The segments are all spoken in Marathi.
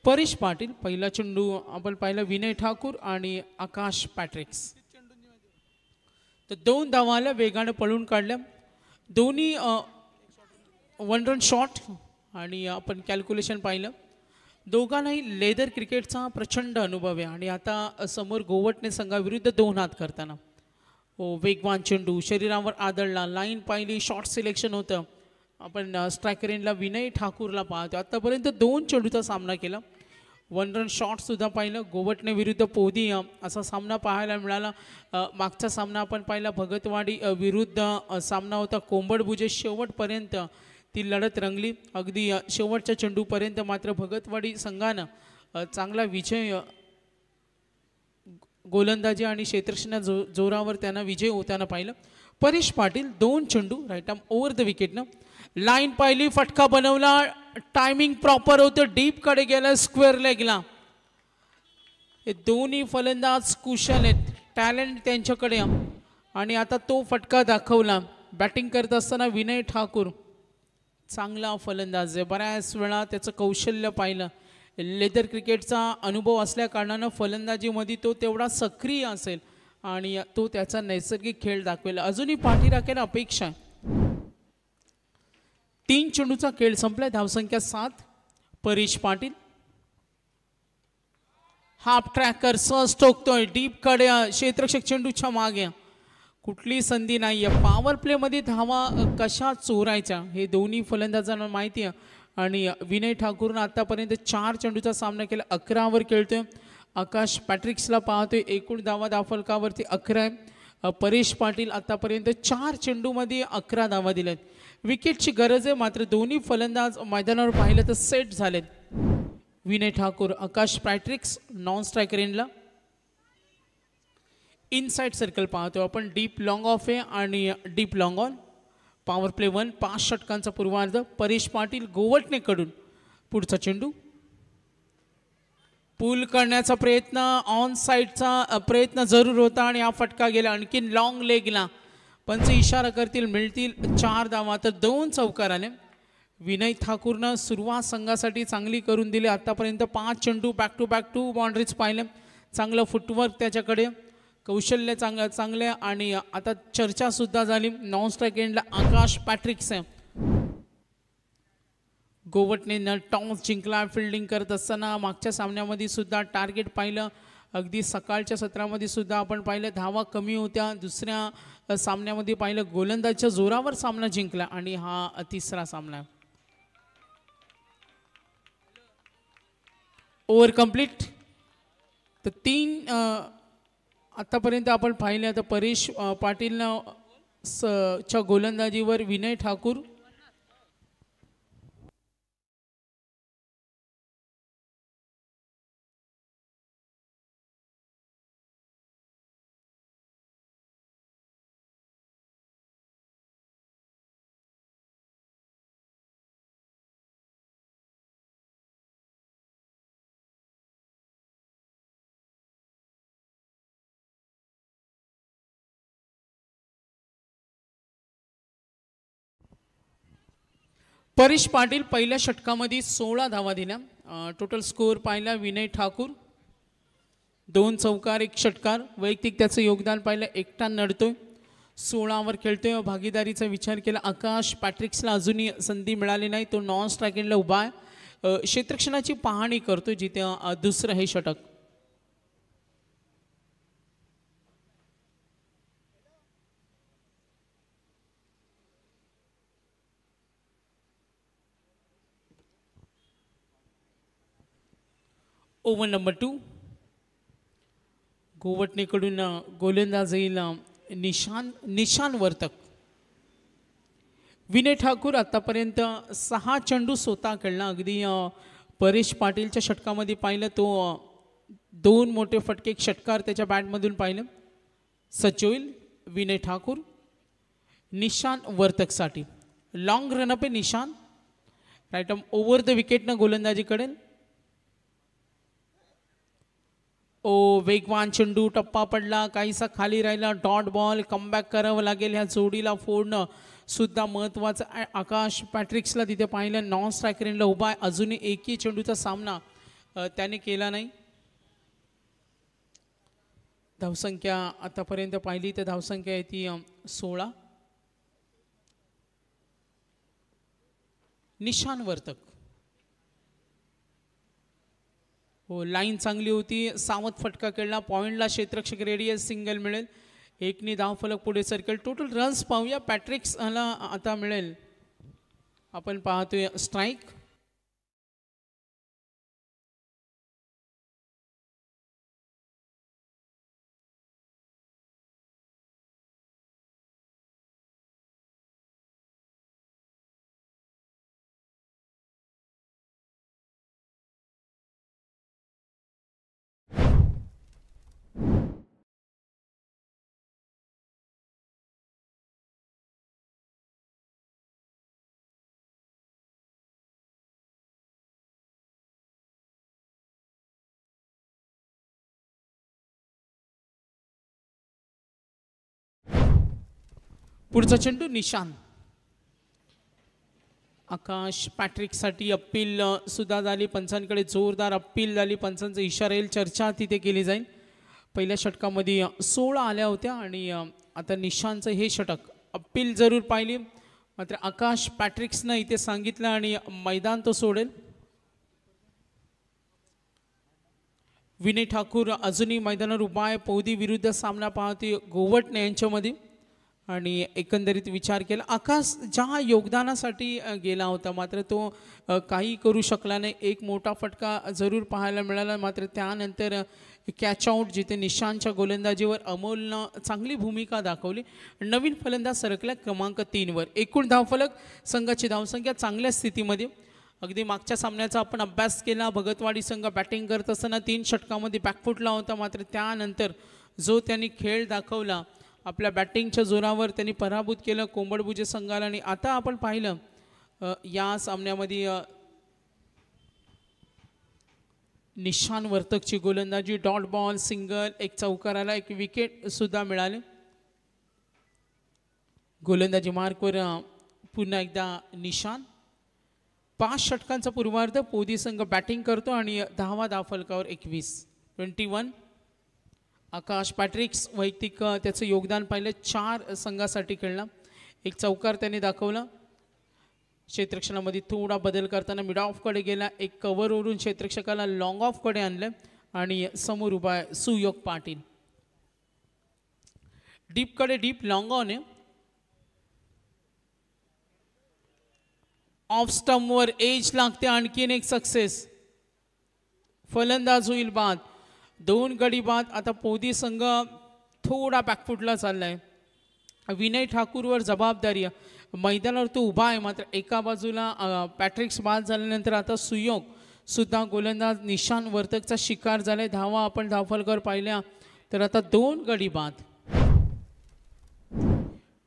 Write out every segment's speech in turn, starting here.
परेश पाटील पहिला चेंडू आपण पाहिला विनय ठाकूर आणि आकाश पॅट्रिक्स. तर 2 धावाला वेगाने पळून काढल्या. दोन्ही वन रन शॉट आणि आपण कॅल्क्युलेशन पाहिलं. दोघांनाही लेदर क्रिकेटचा प्रचंड अनुभव आहे आणि आता समोर गोवटणे संघाविरुद्ध 2 हात करताना वेगवान चेंडू शरीरावर आदळला. लाईन पाहिली, शॉर्ट सिलेक्शन होतं. आपण स्ट्रायकर एंडला विनय ठाकूरला पाहतो. आतापर्यंत 2 चेंडूचा सामना केला. 1 रन शॉट सुद्धा पाहिलं. गोवटणे विरुद्ध पोदी असा सामना पाहायला मिळाला. मागचा सामना आपण पाहिला भगतवाडी विरुद्ध सामना होता. कोंबडभुजे शेवटपर्यंत ती लढत रंगली. अगदी शेवटच्या चेंडूपर्यंत मात्र भगतवाडी संघानं चांगला विजय गोलंदाजी आणि क्षेत्ररक्षणा जोरावर त्यांना विजय होताना पाहिलं. परेश पाटील 2 चेंडू राईट आर्म ओव्हर द विकेटनं. लाईन पाहिली, फटका बनवला. टायमिंग प्रॉपर होतं. डीपकडे गेलं, स्क्वेअर लेगला. हे दोन्ही फलंदाज कुशल आहेत, टॅलेंट त्यांच्याकडे आणि आता तो फटका दाखवला. बॅटिंग करत असताना विनय ठाकूर चांगला फलंदाज आहे. बऱ्याच वेळा त्याचं कौशल्य पाहिलं. लेदर क्रिकेटचा अनुभव असल्या कारणानं फलंदाजीमध्ये तो तेवढा सक्रिय असेल आणि तो त्याचा नैसर्गिक खेळ दाखवेल. अजूनही पाठी राखायला अपेक्षा आहे. 3 चेंडूचा खेळ संपला. धावसंख्या 7. परेश पाटील हाफ ट्रॅकर सहज टोकतोय. डीपकडे क्षेत्ररक्षक चेंडूच्या मागे. कुठली संधी नाही आहे. पॉवर प्लेमध्ये धावा कशा चोरायच्या हे दोन्ही फलंदाजांना माहिती आहे आणि विनय ठाकूरनं आतापर्यंत 4 चेंडूचा सामना केला. 11वर खेळतोय. आकाश पॅट्रिक्सला पाहतोय. एकूण धावा धावफलकावरती 11 आहे. परेश पाटील आतापर्यंत 4 चेंडूमध्ये 11 धावा दिल्यात. विकेटची गरज आहे मात्र दोन्ही फलंदाज मैदानावर पाहिलं तर सेट झालेत. विनय ठाकूर, आकाश पॅट्रिक्स नॉन स्ट्रायकर एंडला. इनसाइड सर्कल पाहतो आपण. डीप लॉंग ऑफ आहे आणि deep long on. Power play 1. 5 षटकांचा पूर्वार्ध. परेश पाटील गोवटणेकडून पुढचा चेंडू. पूल करण्याचा प्रयत्न, ऑन साईडचा प्रयत्न जरूर होता आणि हा फटका गेला. आणखीन लॉंग लेगला. पंच इशारा करतील, मिळतील 4 धावा. तर 2 चौकार आले. विनय ठाकूरनं सुरुवात संघासाठी चांगली करून दिली. आतापर्यंत 5 चेंडू बॅक टू बॅक 2 बाउंड्रीज पाहिले. चांगलं फुटवर्क त्याच्याकडे, कौशल्य चांगले आणि आता चर्चा सुद्धा झाली. नॉन स्ट्राईक एंडला आकाश पॅट्रिक्स आहे. गोवटणेनं टॉस जिंकला. फिल्डिंग करत असताना मागच्या सामन्यामध्ये सुद्धा टार्गेट पाहिलं. अगदी सकाळच्या सत्रामध्ये सुद्धा आपण पाहिलं धावा कमी होत्या. दुसऱ्या सामन्यामध्ये पाहिलं गोलंदाजीच्या जोरावर सामना जिंकला आणि हा तिसरा सामना. Over complete. तर 3 आतापर्यंत आपण पाहिले. आता परेश पाटीलनं च्या गोलंदाजीवर विनय ठाकूर परेश पाटील पहिल्या षटकामध्ये 16 धावा दिल्या. टोटल स्कोअर पाहिला विनय ठाकूर 2 चौकार 1 षटकार. वैयक्तिक त्याचं योगदान पाहिलं. एकटा नडतोय. 16वर खेळतोय. भागीदारीचा विचार केला. आकाश पॅट्रिक्सला अजूनही संधी मिळाली नाही. तो नॉन स्ट्राईक एंडला उभा आहे. क्षेत्ररक्षणाची पाहणी करतोय जिथे दुसरं हे षटक. Over number 2. गोवटणेकडून गोलंदाज येईल निशान वर्तक. विनय ठाकूर आतापर्यंत 6 चेंडू स्वतः खेळला. अगदी परेश पाटीलच्या षटकामध्ये पाहिलं तो 2 मोठे फटके, 1 षटकार त्याच्या बॅटमधून पाहिलं. सच होईल विनय ठाकूर निशान वर्तकसाठी. लॉंग रनअप आहे निशान. राईट आर्म ओव्हर द विकेटनं गोलंदाजी करेल. वेगवान चेंडू, टप्पा पडला, काहीसा खाली राहिला. Dot ball. कमबॅक करावं लागेल. ह्या जोडीला फोडणं सुद्धा महत्त्वाचं. आकाश पॅट्रिक्सला तिथे पाहिलं. नॉन स्ट्रायकर एंडला उभा आहे. अजूनही एकही चेंडूचा सामना त्याने केला नाही. धावसंख्या आतापर्यंत पाहिली तर धावसंख्या आहे ती 16. निशान वर्तक हो, लाईन चांगली होती, सावध फटका खेळला, पॉइंटला क्षेत्ररक्षक रेडी, सिंगल मिळेल, एकने धाव फलक पुढे सरकेल. टोटल रन्स पाहूया. पॅट्रिक्सला आता मिळेल, आपण पाहतोय स्ट्राईक. पुढचा चेंडू निशान. आकाश पॅट्रिकसाठी अपील सुद्धा झाली, पंचांकडे जोरदार अपील झाली, पंचांचा इशारा येईल, चर्चा तिथे केली जाईल. पहिल्या षटकामध्ये 16 आल्या होत्या आणि आता निशानचं हे षटक अपील जरूर पाहिली, मात्र आकाश पॅट्रिक्सनं इथे सांगितलं आणि मैदान तो सोडेल. विनय ठाकूर अजूनही मैदानावर उभा आहे. पौदी विरुद्ध सामना पाहतोय गोवटणे यांच्यामध्ये आणि एकंदरीत विचार केला, आकाश ज्या योगदानासाठी गेला होता मात्र तो काही करू शकला नाही. एक मोठा फटका जरूर पाहायला मिळाला, मात्र त्यानंतर कॅच आउट जिथे निशांतच्या गोलंदाजीवर अमोलनं चांगली भूमिका दाखवली. नवीन फलंदाज सरकला क्रमांक 3 वर. एकूण धावफलक संघाची धावसंख्या चांगल्या स्थितीमध्ये. अगदी मागच्या सामन्याचा आपण अभ्यास केला, भगतवाडी संघ बॅटिंग करत असताना 3 षटकामध्ये बॅकफुटला होता, मात्र त्यानंतर जो त्यांनी खेळ दाखवला, आपल्या बॅटिंगच्या जोरावर त्यांनी पराभूत केलं कोंबडभुजे संघाला. आणि आता आपण पाहिलं या सामन्यामध्ये निशान वर्तकची गोलंदाजी, डॉट बॉल, सिंगल, एक चौकार आला, एक विकेट सुद्धा मिळाले. गोलंदाजी मार्कवर पुन्हा एकदा निशान. 5 षटकांचा पूर्वार्ध पोदी संघ बॅटिंग करतो आणि 10वा धावफलकावर 21. आकाश पॅट्रिक्स वैयक्तिक त्याचं योगदान पाहिलं, 4 संघासाठी खेळला, एक चौकार त्याने दाखवला. क्षेत्ररक्षणामध्ये थोडा बदल करताना मिड ऑफकडे गेला, एक कव्हरवरून क्षेत्ररक्षकाला लॉंग ऑफकडे आणलं आणि समोर उभा आहे सुयोग पाटील. डीपकडे डीप लॉंग ऑन आहे, ऑफ स्टंपवर एज लागते, आणखीन एक सक्सेस, फलंदाज होईल बाद. 2 गडी बाद. आता पोदी संघ थोडा बॅकफुटला चाललाय. विनय ठाकूरवर जबाबदारी आहे, मैदानावर तो उभा आहे, मात्र एका बाजूला पॅट्रिक्स बाद झाल्यानंतर आता सुयोग सुद्धा गोलंदाज निशान वर्तकचा शिकार झालाय. धावा आपण धावफलकावर पाहिल्या तर आता 2 गडी बाद.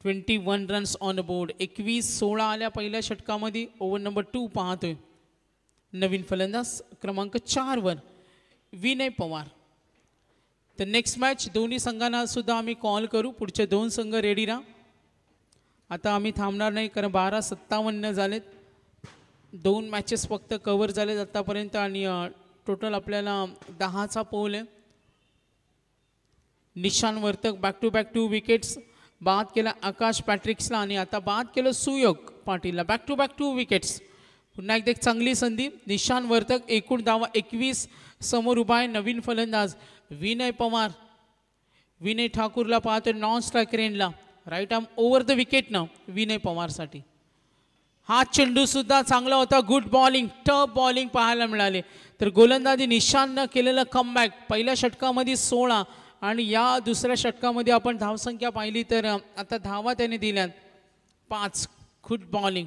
21 रन्स ऑन बोर्ड. 21-16 आल्या पहिल्या षटकामध्ये. ओव्हर नंबर 2 पाहतोय. नवीन फलंदाज क्रमांक 4 वर विनय पवार. तर नेक्स्ट मॅच दोन्ही संघांना सुद्धा आम्ही कॉल करू. पुढचे 2 संघ रेडी राहा. आता आम्ही थांबणार नाही, कारण 12:57 झालेत. 2 मॅचेस फक्त कव्हर झालेत आतापर्यंत आणि टोटल आपल्याला 10चा पोल आहे. Nishan Vartak back to back 2 wickets बाद केला आकाश पॅट्रिक्सला आणि आता बाद केलं सुयोग पाटीलला. Back to back 2 wickets. पुन्हा एकदा एक चांगली संधी. निशान वर्तक एकूण धावा 21, समोर उभा आहे नवीन फलंदाज विनय पवार. विनय ठाकूरला पाहतोय नॉन स्ट्रायकर एंडला, right arm over the wicket ना विनय पवारसाठी. हा चेंडू सुद्धा चांगला होता, गुड बॉलिंग, टफ बॉलिंग पाहायला मिळाले. तर गोलंदाजी निशाननं केलेलं कमबॅक. पहिल्या षटकामध्ये 16 आणि या दुसऱ्या षटकामध्ये आपण धावसंख्या पाहिली तर आता धावा त्याने दिल्यात 5. Good bowling.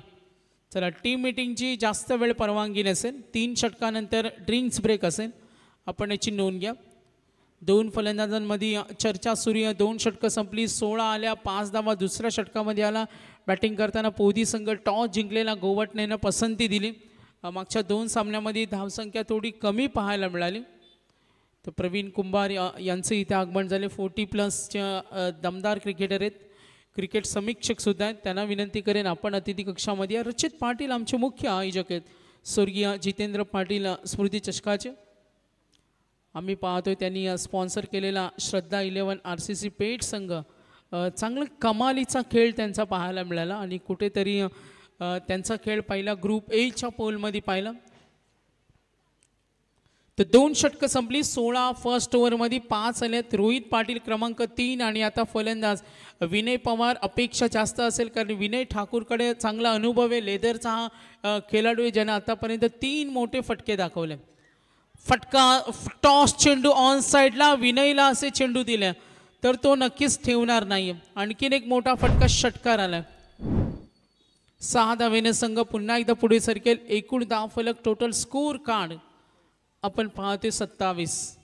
चला, टीम मीटिंगची जास्त वेळ परवानगी नसेल, 3 षटकानंतर ड्रिंक्स ब्रेक असेल, आपण याची नोंद घ्या. 2 फलंदाजांमध्ये चर्चा सुरू आहे. 2 षटकं संपली, 16 आल्या, 5 धावा दुसऱ्या षटकामध्ये आला. बॅटिंग करताना पोदी संघ टॉस जिंकलेला गोवटणेनं पसंती दिली. मागच्या 2 सामन्यामध्ये धावसंख्या थोडी कमी पाहायला मिळाली. तर प्रवीण कुंभार यांचं इथे आगमन झाले. 40+ दमदार क्रिकेटर आहेत, क्रिकेट समीक्षक सुद्धा आहेत. त्यांना विनंती करेन आपण अतिथी कक्षामध्ये. रचित पाटील आमचे मुख्य आयोजक आहेत, स्वर्गीय जितेंद्र पाटील स्मृती चषकाचे. आम्ही पाहतोय त्यांनी स्पॉन्सर केलेला श्रद्धा 11 RCC पेठ संघ चांगला कमालीचा खेळ त्यांचा पाहायला मिळाला आणि कुठेतरी त्यांचा खेळ पहिला ग्रुप एच्या पोलमध्ये पाहिला. तर 2 षटकं संपली. 16 फर्स्ट ओव्हरमध्ये 5 आल्यात. रोहित पाटील क्रमांक 3 आणि आता फलंदाज विनय पवार. अपेक्षा जास्त असेल कारण विनय ठाकूरकडे चांगला अनुभव आहे. लेदरचा हा खेळाडू आहे ज्याने आतापर्यंत 3 मोठे फटके दाखवले. फटका टॉस चेंडू ऑन साईडला विनयला असे चेंडू दिले तर तो नक्कीच ठेवणार नाही. आणखीन एक मोठा फटका षटकार आला. 6 धावेने संघ पुन्हा एकदा पुढे सरकेल. एकूण धावफलक टोटल स्कोर कार्ड आपण पाहतोय 27.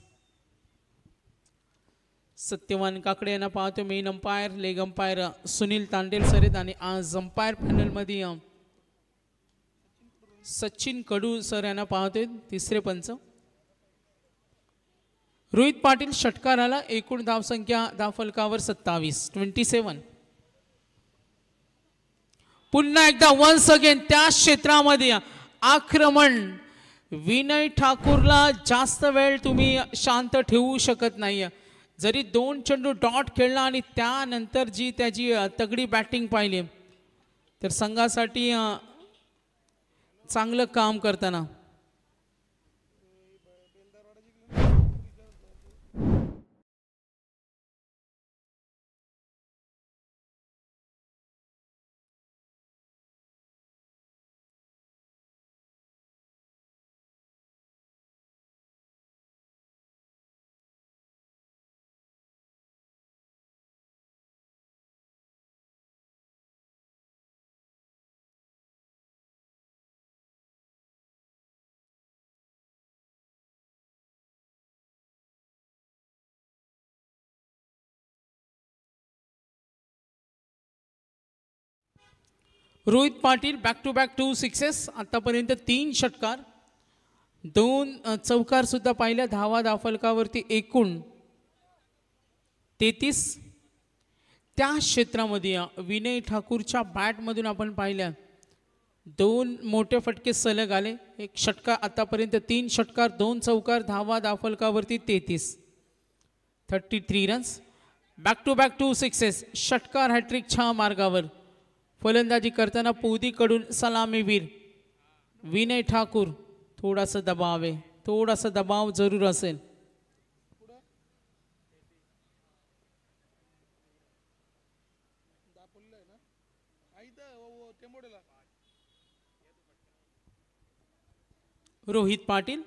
सत्यवान काकडे यांना पाहतोय main umpire. Leg umpire Sunil Tandel sir आहेत आणि आज अंपायर पॅनलमध्ये सचिन कडू सर यांना पाहतोय तिसरे पंच. रोहित पाटील षटकार आला. एकूण धावसंख्या धावफलकावर 27. पुन्हा एकदा वन्स अगेन त्या क्षेत्रामध्ये आक्रमण. विनय ठाकूरला जास्त वेळ तुम्ही शांत ठेवू शकत नाही. जरी 2 चेंडू डॉट खेळला आणि त्यानंतर जी त्याची तगडी बॅटिंग पाहिली तर संघासाठी चांगलं काम करताना. Rohit Patil back to back 2 sixes. आतापर्यंत 3 षटकार 2 चौकार सुद्धा पाहिल्या. धावा धावफलकावरती एकूण 33. त्या क्षेत्रामध्ये विनय ठाकूरच्या बॅटमधून आपण पाहिल्या 2 मोठे फटके सलग आले. एक षटकार आतापर्यंत 3 षटकार 2 चौकार. धावा धावफलकावरती 33 runs. Back to back 2 sixes. षटकार हॅट्रिकच्या मार्गावर. फलंदाजी करताना पोदीकडून सलामीवीर विनय ठाकूर. थोडासा दबाव आहे. थोडासा दबाव जरूर असेल. रोहित पाटील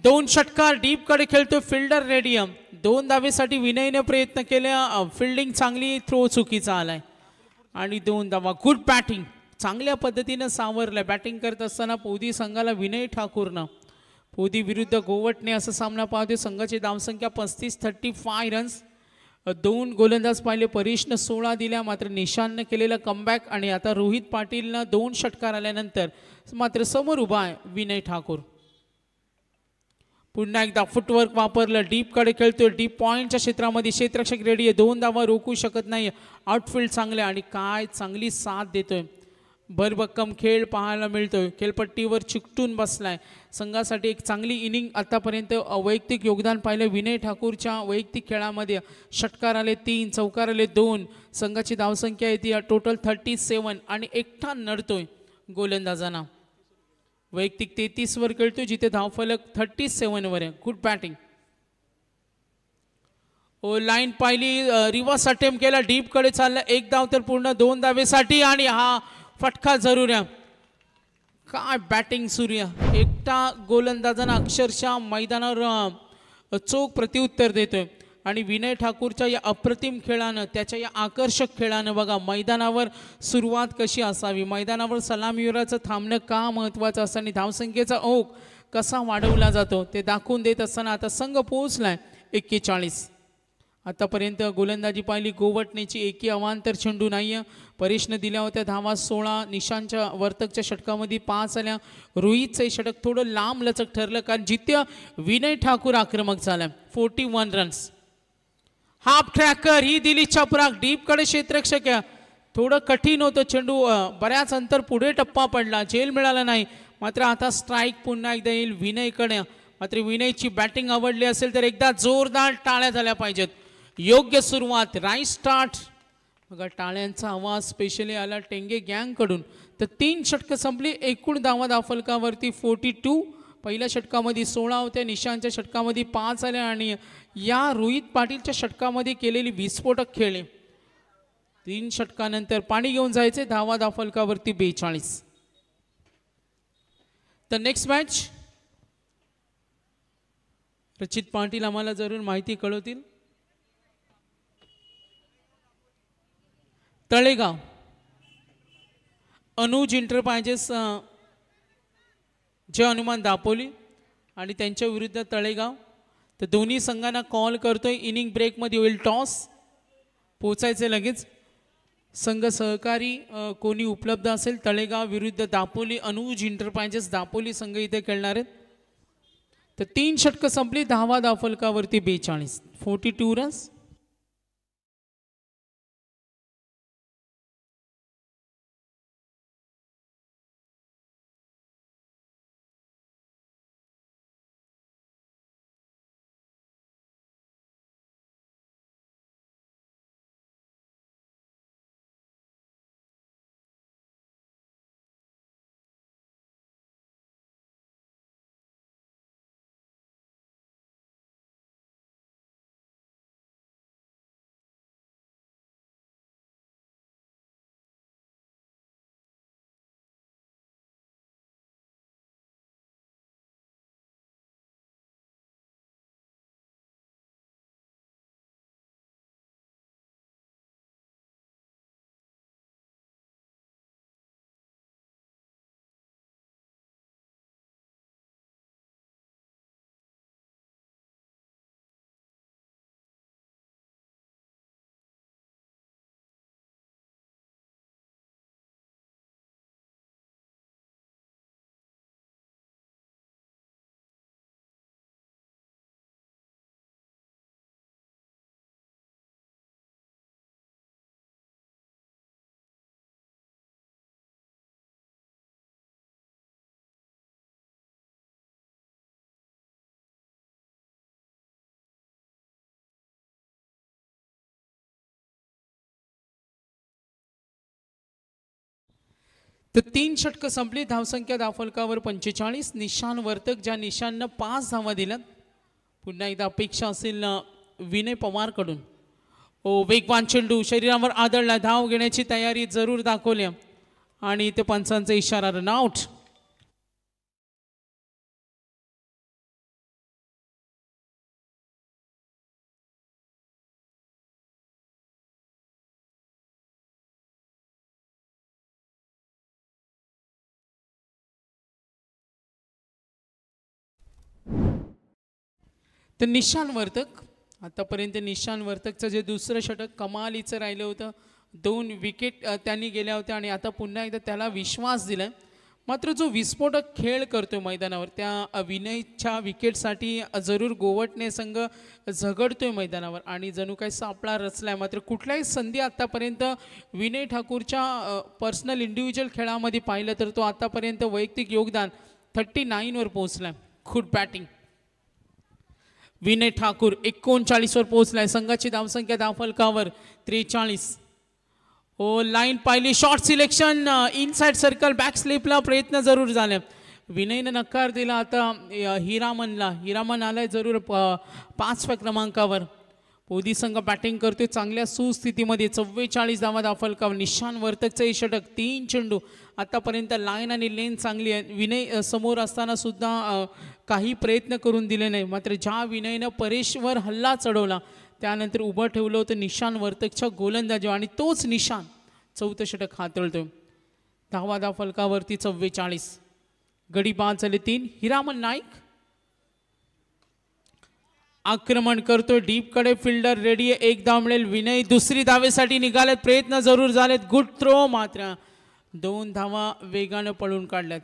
2 षटकार डीप कडे खेळतो. Fielder radium. 2 धावेसाठी विनयने प्रयत्न केले. फिल्डिंग चांगली. थ्रो चुकीचा आलाय आणि 2 धावा. Good batting. चांगल्या पद्धतीने सावरलं. बॅटिंग करत असताना पोदी संघाला विनय ठाकूरनं पोदी विरुद्ध गोवटने असा सामना पाहतोय. संघाची धावसंख्या 35 रन्स. 2 गोलंदाज पाहिले. परेशनं 16 दिल्या मात्र निशाननं केलेला कमबॅक आणि आता रोहित पाटीलनं 2 षटकार आल्यानंतर मात्र समोर उभा आहे विनय ठाकूर. पुन्हा एकदा फुटवर्क वापरलं. डीप कडे खेळतोय. डीप पॉइंटच्या क्षेत्रामध्ये क्षेत्ररक्षक रेडी आहे. 2 धावा रोखू शकत नाही. आउटफील्ड चांगले आणि काय चांगली साथ देतोय. भरभक्कम खेळ पाहायला मिळतोय. खेळपट्टीवर चिकटून बसलाय. संघासाठी एक चांगली इनिंग आतापर्यंत वैयक्तिक योगदान पाहिलं. विनय ठाकूरच्या वैयक्तिक खेळामध्ये षटकार आले 3 चौकार आले 2. संघाची धावसंख्या येते टोटल 37 आणि एकटा नडतोय गोलंदाजांना. वैयक्तिक 33 वर खेळतोय जिथे धावफलक 37 वर आहे. Good batting. लाईन पाहिली. रिव्हर्स अटेम्प्ट केला. डीप कडे चालला. 1 धाव तर पूर्ण 2 धावेसाठी आणि हा फटका जरूर आहे. काय बॅटिंग सूर्य. एकटा गोलंदाजांना अक्षरशः मैदानावर चोख प्रत्युत्तर देतोय आणि विनय ठाकूरच्या या अप्रतिम खेळानं त्याच्या या आकर्षक खेळानं बघा मैदानावर सुरुवात कशी असावी. मैदानावर सलामीवीराचं थांबणं का महत्त्वाचं असतं आणि धावसंख्येचा ओघ कसा वाढवला जातो ते दाखवून देत असताना आता संघ पोहोचलाय 41. आतापर्यंत गोलंदाजी पाहिली गोवटनेची एकही अवांतर चेंडू नाही. परेशनं दिल्या होत्या धावा 16. निशांच्या वर्तकच्या षटकामध्ये 5 आल्या. रोहितचं षटक थोडं लांब लचक ठरलं कारण जिथे विनय ठाकूर आक्रमक झाला. 41 रन्स. हाफ ट्रॅकर ही दिली चपराक. डीप कडे क्षेत्ररक्षक थोडं कठीण होतं चेंडू बऱ्याच अंतर पुढे टप्पा पडला झेल मिळाला नाही मात्र आता स्ट्राईक पुन्हा एकदा येईल विनयकडे मात्र विनयची बॅटिंग आवडली असेल तर एकदा जोरदार टाळ्या झाल्या पाहिजेत योग्य सुरुवात राईट स्टार्ट बघा टाळ्यांचा आवाज स्पेशली आला टेंगे गँगकडून तर 3 षटकं संपली एकूण धावा धाफलकावरती 42 पहिल्या षटकामध्ये 16 होत्या निशांच्या षटकामध्ये 5 आल्या आणि या रोहित पाटीलच्या षटकामध्ये केलेली विस्फोटक खेळले 3 षटकानंतर पाणी घेऊन जायचे धावा धाफलकावरती 42 तर नेक्स्ट मॅच रचित पाटील आम्हाला जरूर माहिती कळवतील तळेगाव अनुज इंटरप्राइजेस जय हनुमान दापोली आणि त्यांच्या विरुद्ध तळेगाव तर दोन्ही संघांना कॉल करतोय इनिंग ब्रेकमध्ये होईल टॉस पोचायचे लगेच संघ सहकारी कोणी उपलब्ध असेल तळेगाव विरुद्ध दापोली अनुज इंटरप्राइजेस दापोली संघ इथे खेळणार आहेत तर 3 षटकं संपली धावा धाफलकावरती 42 42 रन्स तर 3 षटकं संपली धावसंख्या धाफलकावर 45 निशान वर्तक ज्या निशांना 5 धावा दिल्यात पुन्हा एकदा अपेक्षा असेल विनय पवारकडून वेगवान चेंडू शरीरावर आदळला धाव घेण्याची तयारी जरूर दाखवली आणि ते पंचांचा इशारा रन आउट तर निशान वर्तक आतापर्यंत निशान वर्तकचं जे दुसरं षटक कमालीचं राहिलं होतं 2 विकेट त्यांनी गेल्या होत्या आणि आता पुन्हा एकदा त्याला विश्वास दिलाय मात्र जो विस्फोटक खेळ करतोय मैदानावर त्या विनयच्या विकेटसाठी जरूर गोवटणे संघ झगडतोय मैदानावर आणि जणू काही सापळा रचलाय मात्र कुठल्याही संधी आतापर्यंत विनय ठाकूरच्या पर्सनल इंडिव्हिज्युअल खेळामध्ये पाहिलं तर तो आतापर्यंत वैयक्तिक योगदान 39 वर पोहोचलाय गुड बॅटिंग विनय ठाकूर 39 वर पोहोचलाय संघाची धावसंख्या धावफलकावर 43 लाईन पाहिली short selection inside circle back स्लिपला प्रयत्न जरूर झाले विनयने नकार दिला आता हिरामन आलाय जरूर 5व्या क्रमांकावर पोदी संघ बॅटिंग करतोय चांगल्या सुस्थितीमध्ये 44 धावा धावफलकावर निशान वर्तकचे षटक 3 चेंडू आतापर्यंत लाईन आणि लेन चांगली आहे विनय समोर असताना सुद्धा काही प्रयत्न करून दिले नाही मात्र ज्या विनयनं परेशवर हल्ला चढवला त्यानंतर उभं ठेवलं होतं निशान वर्तकच्या गोलंदाजी आणि तोच निशान 4थं षटक हाताळतोय धावा धावफलकावरती 44 गडी बाद झाले 3 हिरामन नाईक आक्रमण करतोय डीप कडे फिल्डर रेडी आहे 1 धाव मिळेल विनय दुसरी धावेसाठी निघालेत प्रयत्न जरूर झालेत गुड थ्रो मात्र 2 धावा वेगाने पळून काढल्यात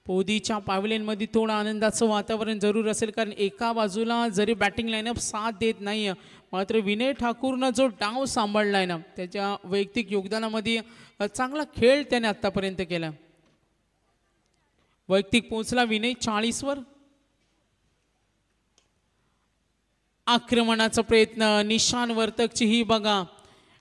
पोदीच्या पॅव्हलियनमध्ये थोडं आनंदाचं वातावरण जरूर असेल, कारण एका बाजूला जरी बॅटिंग लाईनअप साथ देत नाही मात्र विनय ठाकूरनं जो डाव सांभाळला आहे ना त्याच्या वैयक्तिक योगदानामध्ये चांगला खेळ त्याने आत्तापर्यंत केला. वैयक्तिक पोहोचला विनय 40 वर. आक्रमणाचा प्रयत्न निशान वर्तकची ही बघा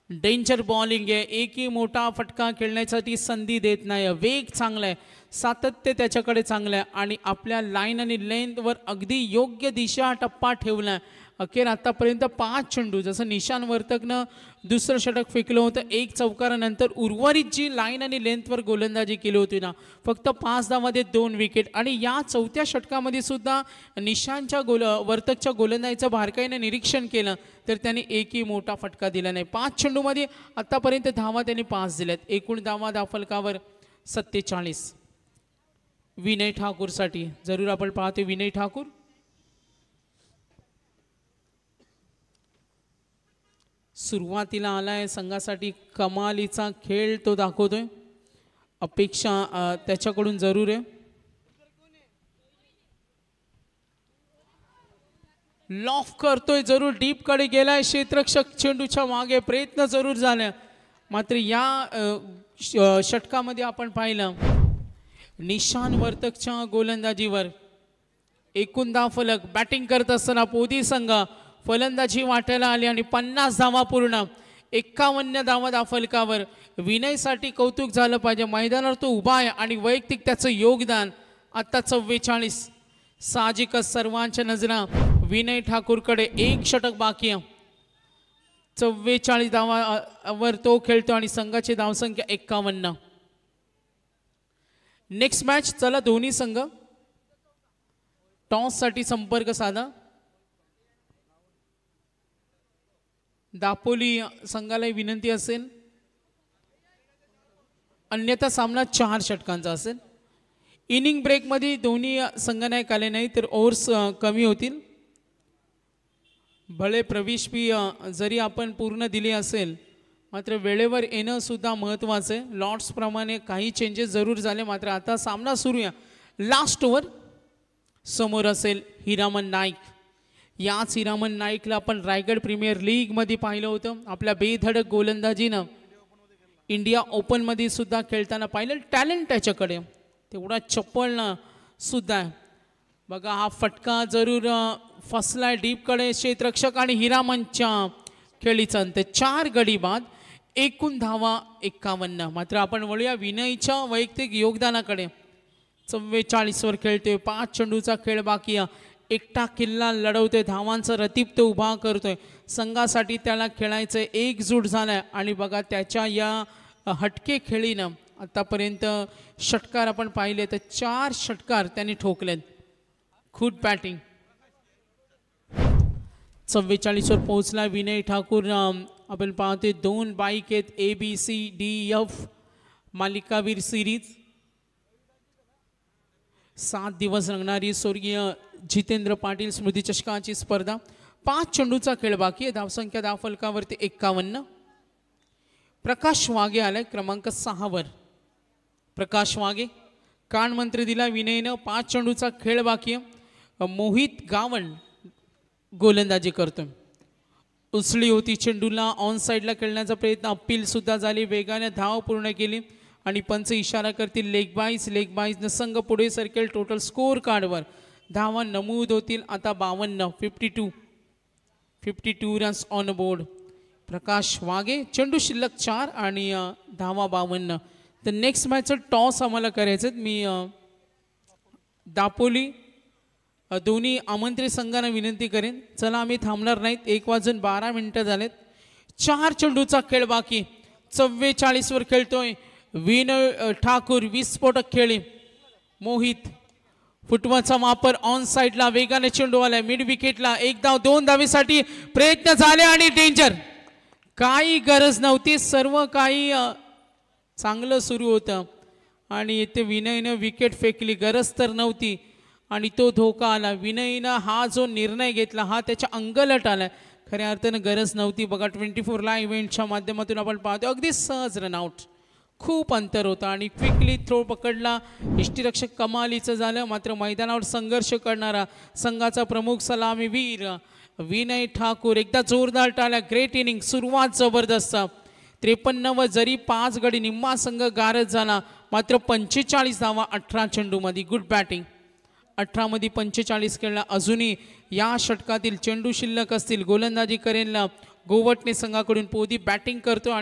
डेंजर बॉलिंग आहे. एकही मोठा फटका खेळण्यासाठी संधी देत नाही. वेग चांगला आहे, सातत्य त्याच्याकडे चांगलं आहे आणि आपल्या लाईन आणि लेंथवर अगदी योग्य दिशा टप्पा ठेवला. अखेर आतापर्यंत 5 चेंडू जसं निशान वर्तकनं दुसरं षटक फेकलं होतं 1 चौकारानंतर उर्वरित जी लाईन आणि लेंथवर गोलंदाजी केली होती ना फक्त 5 धावांमध्ये 2 विकेट. आणि या चौथ्या षटकामध्ये सुद्धा निशानच्या वर्तकच्या गोलंदाजीचं बारकाईने निरीक्षण केलं तर त्याने एकही मोठा फटका दिला नाही. 5 चेंडूमध्ये आतापर्यंत धावा त्यांनी 5 दिल्यात. एकूण धावा धावफलकावर 47 विनय ठाकूरसाठी. जरूर आपण पाहतो विनय ठाकूर सुरुवातीला आलाय, संघासाठी कमालीचा खेळ तो दाखवतोय. अपेक्षा त्याच्याकडून जरूर आहे. लॉफ करतोय जरूर, डीप कडे गेलाय क्षेत्ररक्षक, चेंडूच्या मागे प्रयत्न जरूर झाला मात्र या षटकामध्ये आपण पाहिलं निशान वर्तकच्या गोलंदाजीवर एकूण धावफलक बॅटिंग करत असताना पोदी संघ फलंदाजी वाटायला आली आणि 50 धावा पूर्ण. 51 धावा धावफलकावर. विनयसाठी कौतुक झालं पाहिजे, मैदानावर तो उभा आहे आणि वैयक्तिक त्याचं योगदान. आता 44 साहजिकच सर्वांच्या नजरा विनय ठाकूरकडे. 1 षटक बाकी आहे. 44 धावावर तो खेळतो आणि संघाची धावसंख्या 51. Next match. चला दोन्ही संघ टॉस साठी संपर्क साधा. दापोली संघाला विनंती असेल, अन्यथा सामना 4 षटकांचा असेल. इनिंग ब्रेकमध्ये दोन्ही संघनायक आले नाही तर ओव्हर्स कमी होतील. भले प्रवेश फी जरी आपण पूर्ण दिली असेल मात्र वेळेवर येणं सुद्धा महत्त्वाचं आहे. लॉट्स प्रमाणे काही चेंजेस जरूर झाले मात्र आता सामना सुरू आहे. लास्ट ओव्हर समोर असेल हिरामन नाईक. याच हिरामन नाईकला आपण रायगड प्रीमियर लीगमध्ये पाहिलं होतं. आपल्या बेधडक गोलंदाजीनं इंडिया ओपनमध्ये सुद्धा खेळताना पाहिलं. टॅलेंट त्याच्याकडे तेवढा चप्पलनं सुद्धा बघा. हा फटका जरूर फसलाय डीपकडे क्षेत्ररक्षक आणि हिरामनच्या खेळीचा अंत. 4 गडी बाद. एकूण धावा 51. मात्र आपण वळूया विनयच्या वैयक्तिक योगदानाकडे. 44 वर खेळतोय. 5 चेंडूचा खेळ बाकी. एकटा किल्ला लढवतोय. धावांचं रतीप तो उभा करतोय. संघासाठी त्याला खेळायचं एकजूट झालाय आणि बघा त्याच्या या हटके खेळीनं आतापर्यंत षटकार आपण पाहिले तर 4 षटकार त्यांनी ठोकलेत. खूप बॅटिंग. 44 वर पोहोचला विनय ठाकूर. आपण पाहतोय 2 बाईक आहेत. ABCDF मालिकावीर सिरीज. 7 दिवस रंगणारी स्वर्गीय जितेंद्र पाटील स्मृती चषकाची स्पर्धा. 5 चेंडूचा खेळ बाकी आहे. धावसंख्या धावफलकावरती 51. प्रकाश वाघे आलाय क्रमांक 6 वर. प्रकाश वाघे कान मंत्री दिला विनयनं. 5 चेंडूचा खेळ बाकी आहे. मोहित गावण गोलंदाजी करतोय. उसळी होती चेंडूला. ऑन साईडला खेळण्याचा प्रयत्न अपील सुद्धा झाली. वेगाने धाव पूर्ण केली आणि पंच इशारा करतील लेग बाईज. लेग बाईजनं संघ पुढे सरकेल. टोटल स्कोर कार्डवर धावा नमूद होतील आता 52. 52 रन्स ऑन बोर्ड. प्रकाश वाघे. चेंडू शिल्लक 4 आणि धावा 52. तर नेक्स्ट मॅचचं टॉस आम्हाला करायचं. मी दापोली दोन्ही आमंत्रित संघांना विनंती करेन. चला आम्ही थांबणार नाहीत. 1:12 झालेत. 4 चेंडूचा खेळ बाकी. 44 वर खेळतोय विनय ठाकूर. विस्फोटक खेळी. मोहित फुटवाचा वापर ऑन साइडला. वेगाने चेंडू आलाय मिड विकेटला. 1 धाव 2 धावेसाठी प्रयत्न झाले आणि डेंजर. काही गरज नव्हती. सर्व काही चांगलं सुरू होतं आणि इथे विनयनं विकेट फेकली. गरज तर नव्हती आणि तो धोका आला. विनयनं हा जो निर्णय घेतला हा त्याच्या अंगलट आलाय. खऱ्या अर्थानं गरज नव्हती. बघा 24 लाईव्ह इव्हेंटच्या माध्यमातून आपण पाहतो अगदी सहज रनआउट. खूप अंतर होतं आणि क्विकली थ्रो पकडला. यष्टीरक्षक कमालीचं झालं. मात्र मैदानावर संघर्ष करणारा संघाचा प्रमुख सलामीवीर विनय ठाकूर एकदा जोरदार टाळ्या. ग्रेट इनिंग, सुरुवात जबरदस्त. 53 जरी 5 गडी निम्मा संघ गारद झाला. मात्र 45 धावा 18 चेंडूमध्ये. Good batting. 18 मध्ये 45 खेळला. अजूनही या षटकातील चेंडू शिल्लक असतील. गोलंदाजी करेल गोवटणे संघाकडून पोदी बॅटिंग करतो आणि